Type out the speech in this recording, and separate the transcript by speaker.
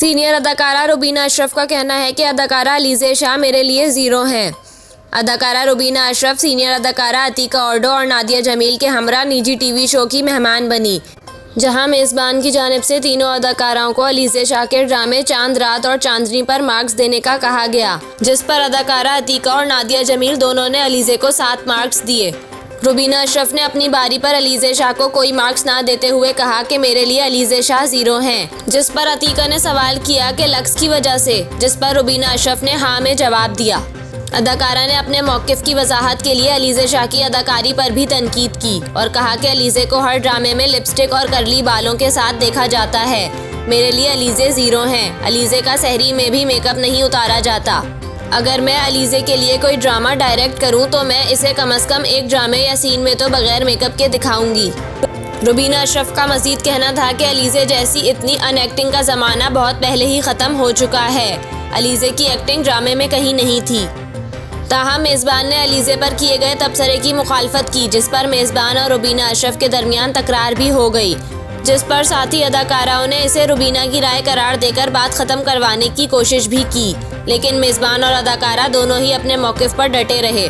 Speaker 1: Senior अदाकारा रुबीना अशरफ का कहना है कि अदाकारा अलीज़े शाह मेरे लिए ज़ीरो हैं। अदाकारा रुबीना अशरफ सीनियर अदाकारा अतीका ऑर्डो और नादिया जमील के हमरा निजी टीवी शो की मेहमान बनी, जहां मेज़बान की जानिब से तीनों अदाकाराओं को अलीज़े शाह के ड्रामे चांद रात और चांदनी पर मार्क्स देने का कहा गया, जिस पर अदाकारा अतीका और नादिया जमील दोनों ने अलीज़े को 7 मार्क्स दिए। रुबीना अशरफ ने अपनी बारी पर अलीज़े शाह को कोई मार्क्स ना देते हुए कहा कि मेरे लिए अलीज़े शाह ज़ीरो हैं, जिस पर अतीका ने सवाल किया कि लक्स की वजह से, जिस पर रुबीना अशरफ ने हाँ में जवाब दिया। अदाकारा ने अपने मौक़िफ़ की वजाहत के लिए अलीज़े शाह की अदाकारी पर भी तनकीद की और कहा कि अलीज़े को हर ड्रामे में लिपस्टिक और करली बालों के साथ देखा जाता है। मेरे लिए अलीज़े ज़ीरो हैं। अलीज़े का सहरी में भी मेकअप नहीं उतारा जाता। अगर मैं अलीज़े के लिए कोई ड्रामा डायरेक्ट करूं तो मैं इसे कम से कम एक ड्रामे या सीन में तो बगैर मेकअप के दिखाऊंगी। रुबीना अशरफ का मज़ीद कहना था कि अलीज़े जैसी इतनी अनएक्टिंग का ज़माना बहुत पहले ही ख़त्म हो चुका है। अलीज़े की एक्टिंग ड्रामे में कहीं नहीं थी। ताहम मेज़बान ने अलीज़े पर किए गए तबसरे की मुखालफत की, जिस पर मेज़बान और रुबीना अशरफ के दरमियान तकरार भी हो गई, जिस पर साथी अदाकाराओं ने इसे रुबीना की राय करार देकर बात ख़त्म करवाने की कोशिश भी की, लेकिन मेज़बान और अदाकारा दोनों ही अपने मौक़िफ़ पर डटे रहे।